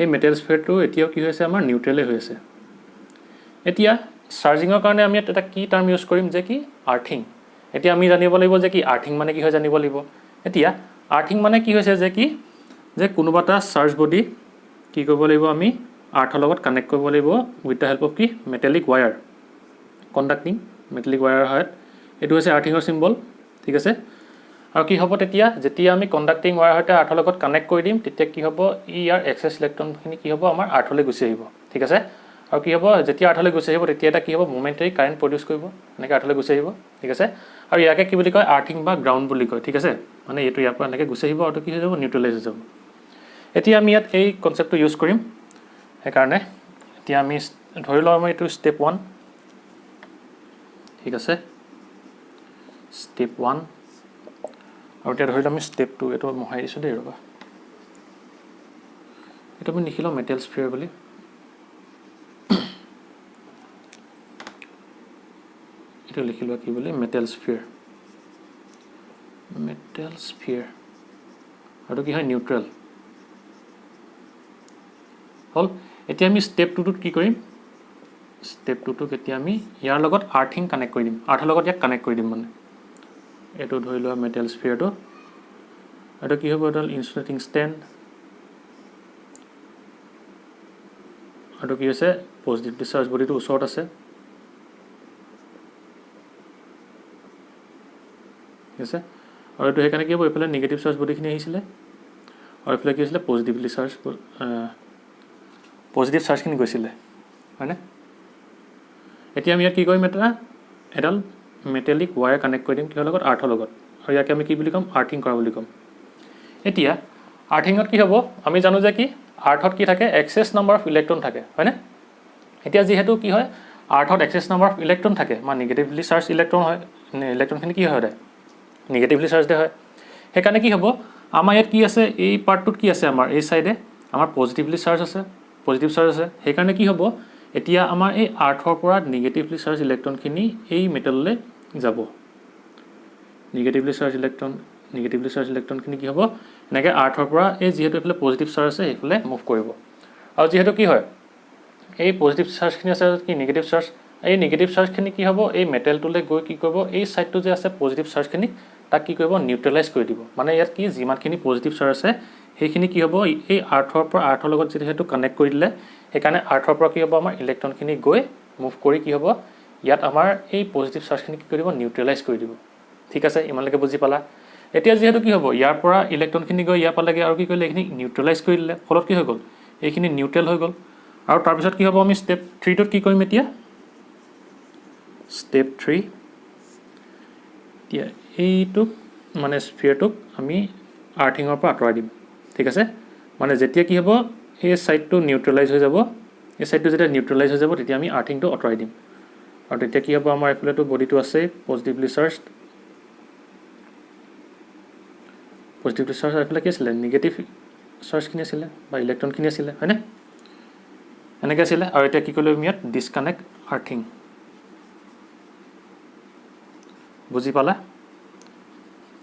এই মেটেল স্ফিয়াৰটো এতিয়াও কি হৈছে আমাৰ নিউট্ৰেলে হৈ আছে এতিয়া চাৰ্জিঙৰ কাৰণে আমি এটা কি টাৰ্ম ইউজ কৰিম যে কি আৰ্থিং এতিয়া আমি জানিব লাগিব যে কি আৰ্থিং মানে কি হয় জানিব লাগিব এতিয়া আৰ্থিং মানে কি হৈছে যে কি যে কোনোবা এটা চাৰ্জ বডি কি কৰিব লাগিব আমি আৰ্থৰ লগত কানেক্ট কৰিব লাগিব উইথ দ্য হেল্প অফ কি metallic wire conducting metallic wire হয় এইটো হৈছে আৰ্থিঙৰ চিম্বল ঠিক আছে আৰু কি হ'ব তেতিয়া যেতিয়া আমি কণ্ডাক্টিং ৱায়াৰ সৈতে আৰ্থৰ লগত কানেক্ট কৰি দিম তেতিয়া কি হ'ব ইয়াৰ এক্সেছ ইলেক্ট্ৰনখিনি কি হ'ব আমাৰ আৰ্থলৈ গুচি আহিব ঠিক আছে আৰু কি হ'ব যেতিয়া আৰ্থলৈ গুচি আহিব তেতিয়া এটা কি হ'ব মোমেণ্টাৰী কাৰেণ্ট প্ৰডিউচ কৰিব এনেকৈ আৰ্থলৈ গুচি আহিব ঠিক আছে আৰু ইয়াকে কি বুলি কয় আৰ্থিং বা গ্ৰাউণ্ড বুলি কয় ঠিক আছে মানে এইটো ইয়াৰ পৰা এনেকৈ গুচি আহিব আৰু কি হৈ যাব নিউট্ৰেলাইজ হৈ যাব এতিয়া আমি ইয়াত এই কনচেপ্টটো ইউজ কৰিম সেইকাৰণে এতিয়া আমি ধৰি লওঁ আমি এইটো ষ্টেপ 1 ঠিক আছে ষ্টেপ 1 আৰু এতিয়া ধৰি লওঁ আমি ষ্টেপ 2 এইটো মহাই দিছোঁ দেই ৰ'বা এইটো আমি লিখি লওঁ মেটেল স্ফিয়াৰ বুলি এইটো লিখি লোৱা কি বুলি মেটেল স্ফিয়াৰ আৰু কি হয় নিউট্ৰেল হ'ল এতিয়া আমি ষ্টেপ 2টোত কি কৰিম ষ্টেপ 2টোক এতিয়া আমি ইয়াৰ লগত আৰ্থিং কানেক্ট কৰি দিম আৰ্থৰ লগত ইয়াক কানেক্ট কৰি দিম মানে এইটো ধৰি লোৱা মেটেল স্ফিয়াৰটো এইটো কি হ'ব এডাল ইনচুলেটিং ষ্টেণ্ড আৰু কি হৈছে পজিটিভ ডিসচাৰ্জ বডিটো ওচৰত আছে ঠিক আছে আৰু এইটো সেইকাৰণে কি হ'ব এইফালে নিগেটিভ চাৰ্জ বডিখিনি আহিছিলে আৰু এইফালে কি হৈছিলে পজিটিভ চাৰ্জখিনি গৈছিলে হয়নে এতিয়া আমি ইয়াত কি কৰিম এডাল মেটেলিক ৱায়াৰ কানেক্ট কৰি দিম কিহৰ লগত আৰ্থৰ লগত আৰু ইয়াকে আমি কি বুলি ক'ম আৰ্থিং কৰা বুলি ক'ম এতিয়া আৰ্থিঙত কি হ'ব আমি জানো যে কি আৰ্থত কি থাকে এক্সেছ নাম্বাৰ অফ ইলেক্ট্ৰন থাকে হয়নে এতিয়া যিহেতু কি হয় আৰ্থত এক্সেছ নাম্বাৰ অফ ইলেক্ট্ৰন থাকে মানে নিগেটিভলি চাৰ্জ ইলেক্ট্ৰন হয় ইলেক্ট্ৰনখিনি কি হয় সদায় নিগেটিভলি চাৰ্জডে হয় সেইকাৰণে কি হ'ব আমাৰ ইয়াত কি আছে এই পাৰ্টটোত কি আছে আমাৰ এই চাইডে আমাৰ পজিটিভলি চাৰ্জ আছে সেইকাৰণে কি হ'ব এতিয়া আমাৰ এই আৰ্থৰ পৰা নিগেটিভলি চাৰ্জ ইলেক্ট্ৰনখিনি এই মেটেললৈ যাব নিগেটিভলি চাৰ্জ ইলেক্ট্ৰনখিনি কি হ'ব এনেকৈ আৰ্থৰ পৰা এই যিহেতু এইফালে পজিটিভ চাৰ্জ আছে সেইফালে মুভ কৰিব আৰু যিহেতু কি হয় এই পজিটিভ চাৰ্জখিনি আছে কি নিগেটিভ চাৰ্জ এই নিগেটিভ চাৰ্জখিনি কি হ'ব এই মেটেলটোলৈ গৈ কি কৰিব এই ছাইডটো যে আছে পজিটিভ চাৰ্জখিনি তাক কি কৰিব নিউট্ৰেলাইজ কৰি দিব মানে ইয়াত কি যিমানখিনি পজিটিভ চাৰ্জ আছে সেইখিনি কি হ'ব এই আৰ্থৰ পৰা আৰ্থৰ লগত যিহেতু কানেক্ট কৰি দিলে সেইকাৰণে আৰ্থৰ পৰা কি হ'ব আমাৰ ইলেক্ট্ৰনখিনি গৈ মুভ কৰি কি হ'ব ইয়াত আমাৰ এই পজিটিভ চাৰ্জখিনি কি কৰিব নিউট্ৰেলাইজ কৰি দিব ঠিক আছে ইমানলৈকে বুজি পালা এতিয়া যিহেতু কি হ'ব ইয়াৰ পৰা ইলেক্ট্ৰনখিনি গৈ ইয়াৰ পালেগৈ আৰু কি কৰিলে এইখিনি নিউট্ৰেলাইজ কৰি দিলে ফলত কি হৈ গ'ল এইখিনি নিউট্ৰেল হৈ গ'ল আৰু তাৰপিছত কি হ'ব আমি ষ্টেপ 3টোত কি কৰিম এতিয়া ষ্টেপ 3 এতিয়া এইটোক মানে স্ফিয়াৰটোক আমি আৰ্থিঙৰ পৰা আঁতৰাই দিম ঠিক আছে মানে যেতিয়া কি হ'ব এই সাইডটো নিউট্ৰেলাইজ হৈ যাব এই সাইডটো যেতিয়া নিউট্ৰেলাইজ হৈ যাব তেতিয়া আমি আৰ্থিংটো আঁতৰাই দিম আৰু তেতিয়া কি হ'ব আমাৰ এইফালেটো বডিটো আছে পজিটিভলি চাৰ্জ এইফালে কি আছিলে নিগেটিভ চাৰ্জখিনি আছিলে বা ইলেক্ট্ৰনখিনি আছিলে হয়নে এনেকৈ আছিলে আৰু এতিয়া কি কৰিলোঁ আমি ইয়াত ডিছকানেক্ট আৰ্থিং বুজি পালা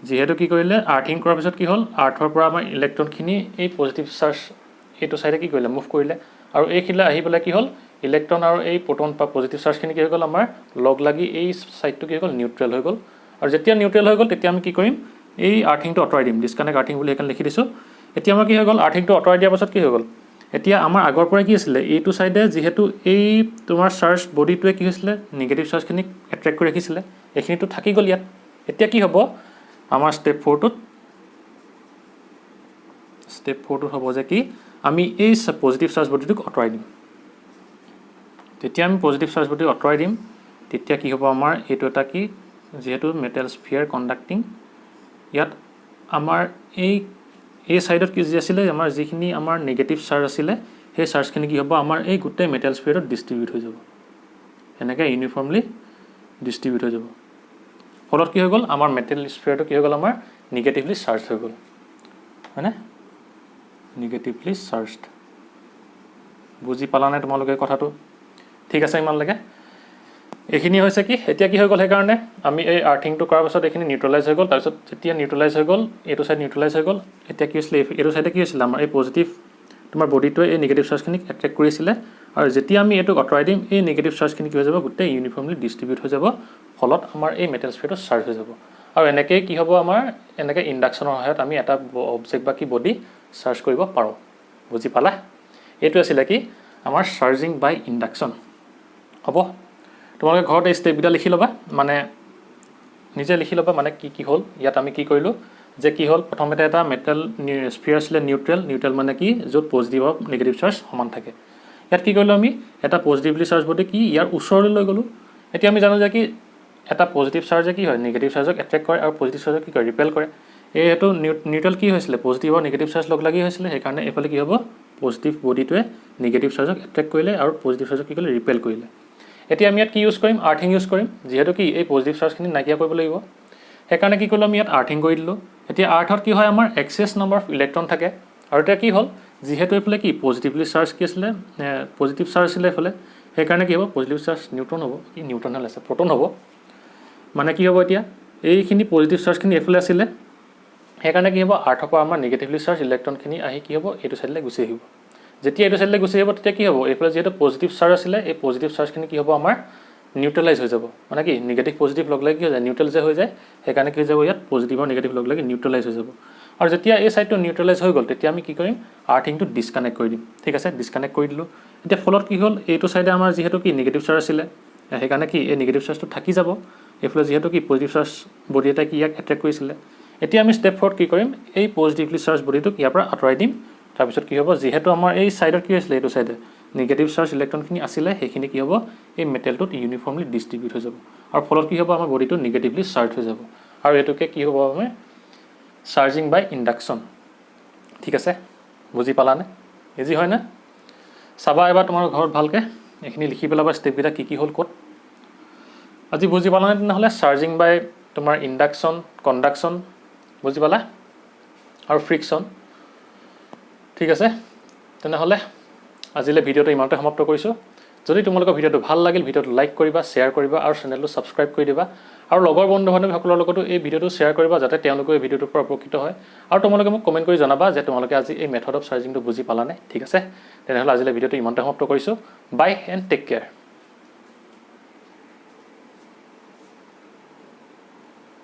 যিহেতু কি কৰিলে আৰ্থিং কৰাৰ পিছত কি হ'ল আৰ্থৰ পৰা আমাৰ ইলেক্ট্ৰনখিনি এই পজিটিভ চাৰ্জ এইটো চাইডে কি কৰিলে মুভ কৰিলে আৰু এইখিনিলে আহি পেলাই কি হ'ল ইলেক্ট্ৰন আৰু এই প্ৰটন বা পজিটিভ চাৰ্জখিনি কি হৈ গ'ল আমাৰ লগ লাগি এই সাইডটো কি হৈ গ'ল নিউট্ৰেল হৈ গ'ল আৰু যেতিয়া নিউট্ৰেল হৈ গ'ল তেতিয়া আমি কি কৰিম এই আৰ্থিংটো আঁতৰাই দিম ডিছকানেক্ট আৰ্থিং বুলি সেইকাৰণে লিখি দিছোঁ এতিয়া আমাৰ কি হৈ গ'ল আৰ্থিংটো আঁতৰাই দিয়াৰ পাছত কি হৈ গ'ল এতিয়া আমাৰ আগৰ পৰাই কি আছিলে এইটো সাইডে যিহেতু এই তোমাৰ চাৰ্জ বডিটোৱে কি হৈছিলে নিগেটিভ চাৰ্জখিনিক এট্ৰেক্ট কৰি ৰাখিছিলে এইখিনিতো থাকি গ'ল ইয়াত এতিয়া কি হ'ব আমাৰ ষ্টেপ 4টোত হ'ব যে কি আমি এই পজিটিভ চাৰ্জ বডিটোক আঁতৰাই দিম তেতিয়া আমি পজিটিভ চাৰ্জ বডি আঁতৰাই দিম তেতিয়া কি হ'ব আমাৰ এইটো এটা কি যিহেতু মেটেল স্ফিয়াৰ কণ্ডাক্টিং ইয়াত আমাৰ এই সাইডত কি আছিলে আমাৰ যিখিনি আমাৰ নেগেটিভ চাৰ্জ আছিলে সেই চাৰ্জখিনি কি হ'ব আমাৰ এই গোটেই মেটেল স্ফিয়াৰত ডিস্ট্ৰিবিউট হৈ যাব এনেকৈ ইউনিফৰ্মলি ডিস্ট্ৰিবিউট হৈ যাব ফলত কি হৈ গ'ল আমাৰ মেটেল স্ফিয়াৰটো কি হৈ গ'ল আমাৰ নিগেটিভলি চাৰ্জ হৈ গ'ল হয়নে নিগেটিভলি চাৰ্জড বুজি পালানে তোমালোকে কথাটো ঠিক আছে ইমানলৈকে এইখিনি হৈছে কি এতিয়া কি হৈ গ'ল সেইকাৰণে আমি এই আৰ্থিংটো কৰাৰ পাছত এইখিনি নিউট্ৰেলাইজ হৈ গ'ল তাৰপিছত যেতিয়া নিউট্ৰেলাইজ হৈ গ'ল এইটো চাইড নিউট্ৰেলাইজ হৈ গ'ল এতিয়া কি হৈছিলে এইটো চাইডে কি হৈছিলে আমাৰ এই পজিটিভ তোমাৰ বডিটোৱে এই নিগেটিভ চাৰ্জখিনিক এট্ৰেক্ট কৰিছিলে আৰু যেতিয়া আমি এইটোক আঁতৰাই দিম এই নিগেটিভ চাৰ্জখিনি কি হৈ যাব গোটেই ইউনিফৰ্মলি ডিস্ট্ৰিবিউট হৈ যাব ফলত আমাৰ এই মেটেল স্ফিয়াৰটো চাৰ্জ হৈ যাব আৰু এনেকৈ কি হ'ব আমাৰ এনেকৈ ইণ্ডাকশ্যনৰ সহায়ত আমি এটা অবজেক্ট বা কি বডি চাৰ্জ কৰিব পাৰোঁ বুজি পালা এইটো আছিলে কি আমাৰ চাৰ্জিং বাই ইণ্ডাকশ্যন হ'ব তোমালোকে ঘৰত এই ষ্টেপকেইটা লিখি ল'বা মানে নিজে লিখি ল'বা মানে কি হ'ল ইয়াত আমি কি কৰিলোঁ যে কি হ'ল প্ৰথমতে এটা মেটেল স্ফিয়াৰ আছিলে নিউট্ৰেল মানে কি য'ত পজিটিভ আৰু নিগেটিভ চাৰ্জ সমান থাকে ইয়াত কি কৰিলোঁ আমি এটা পজিটিভলি চাৰ্জ বডি কি ইয়াৰ ওচৰলৈ লৈ গ'লোঁ এতিয়া আমি জানো যে কি এটা পজিটিভ চাৰ্জে কি হয় নিগেটিভ চাৰ্জক এট্ৰেক্ট কৰে আৰু পজিটিভ চাৰ্জক কি কৰে ৰিপেল কৰে এইটো নিউট্ৰেল কি হৈছিলে পজিটিভ আৰু নিগেটিভ চাৰ্জ লগ লাগি হৈছিলে সেইকাৰণে এইফালে কি হ'ব পজিটিভ বডিটোৱে নিগেটিভ চাৰ্জক এট্ৰেক্ট কৰিলে আৰু পজিটিভ চাৰ্জক কি কৰিলে ৰিপেল কৰিলে এতিয়া আমি ইয়াত কি ইউজ কৰিম আৰ্থিং ইউজ কৰিম যিহেতু কি এই পজিটিভ চাৰ্জখিনি নাইকিয়া কৰিব লাগিব সেইকাৰণে কি কৰিলোঁ আমি ইয়াত আৰ্থিং কৰি দিলোঁ এতিয়া আৰ্থত কি হয় আমাৰ এক্সেছ নাম্বাৰ অফ ইলেক্ট্ৰন থাকে আৰু এতিয়া কি হ'ল যিহেতু এইফালে কি পজিটিভলি চাৰ্জ কি আছিলে পজিটিভ চাৰ্জ আছিলে এইফালে সেইকাৰণে কি হ'ব পজিটিভ চাৰ্জ নিউট্ৰন হ'ব কি নিউট্ৰন হ'ল আছে প্ৰটন হ'ব মানে কি হ'ব এতিয়া এইখিনি পজিটিভ চাৰ্জখিনি এইফালে আছিলে সেইকাৰণে কি হ'ব আৰ্থৰ পৰা আমাৰ নিগেটিভলি চাৰ্জ ইলেক্ট্ৰনখিনি আহি কি হ'ব এইটো চাইডলৈ গুচি আহিব যেতিয়া এইটো চাইডলৈ গুচি আহিব তেতিয়া কি হ'ব এইফালে যিহেতু পজিটিভ চাৰ্জ আছিলে এই পজিটিভ চাৰ্জখিনি কি হ'ব আমাৰ নিউট্ৰেলাইজ হৈ যাব মানে কি নিগেটিভ পজিটিভ লগ লাগি কি হৈ যায় নিউট্ৰেল যে হৈ যায় সেইকাৰণে কি হৈ যাব ইয়াত পজিটিভ আৰু নিগেটিভ লগ লাগি নিউট্ৰেলাইজ হৈ যাব আৰু যেতিয়া এই চাইডটো নিউট্ৰেলাইজ হৈ গ'ল তেতিয়া আমি কি কৰিম আৰ্থিংটো ডিছকানেক্ট কৰি দিম ঠিক আছে ডিছকানেক্ট কৰি দিলোঁ এতিয়া ফলত কি হ'ল এইটো চাইডে আমাৰ যিহেতু কি নিগেটিভ চাৰ্জ আছিলে সেইকাৰণে কি এই নিগেটিভ চাৰ্জটো থাকি যাব এইফালে যিহেতু কি পজিটিভ চাৰ্জ বডি এটাই কি ইয়াক এট্ৰেক্ট কৰিছিলে এতিয়া আমি ষ্টেপ 4 কি কৰিম এই পজিটিভলি চাৰ্জ বডিটোক ইয়াৰ পৰা আঁতৰাই দিম তাৰপিছত কি হ'ব যিহেতু আমাৰ এই চাইডত কি হৈছিলে এইটো চাইডে নিগেটিভ চাৰ্জ ইলেক্ট্ৰনখিনি আছিলে সেইখিনি কি হ'ব এই মেটেলটোত ইউনিফৰ্মলি ডিস্ট্ৰিবিউট হৈ যাব আৰু ফলত কি হ'ব আমাৰ বডিটো নিগেটিভলি চাৰ্জ হৈ যাব আৰু এইটোকে কি হ'ব আমাৰ চাৰ্জিং বাই ইণ্ডাকশ্যন ঠিক আছে বুজি পালানে ইজি হয় না চাবা এবাৰ তোমাৰ ঘৰত ভালকৈ এইখিনি লিখি পেলাবা ষ্টেপকেইটা কি হ'ল ক'ত আজি বুজি পালানে তেনেহ'লে চাৰ্জিং বাই তোমাৰ ইণ্ডাকশ্যন কণ্ডাকশ্যন বুজি পালা আৰু ফ্ৰিকশ্যন ঠিক আছে তেনেহ'লে আজিলৈ ভিডিঅ'টো ইমানতে সমাপ্ত কৰিছোঁ যদি তোমালোকৰ ভিডিঅ'টো ভাল লাগিল ভিডিঅ'টো লাইক কৰিবা শ্বেয়াৰ কৰিবা আৰু চেনেলটো ছাবস্ক্ৰাইব কৰি দিবা আৰু লগৰ বন্ধু বান্ধৱীসকলৰ লগতো এই ভিডিঅ'টো শ্বেয়াৰ কৰিবা যাতে তেওঁলোকেও এই ভিডিঅ'টোৰ পৰা উপকৃত হয় আৰু তোমালোকে মোক কমেণ্ট কৰি জনাবা যে তোমালোকে আজি এই মেথড অফ চাৰ্জিংটো বুজি পালানে ঠিক আছে তেনেহ'লে আজিলৈ ভিডিঅ'টো ইমানতে সমাপ্ত কৰিছোঁ বাই এণ্ড টেক কেয়াৰ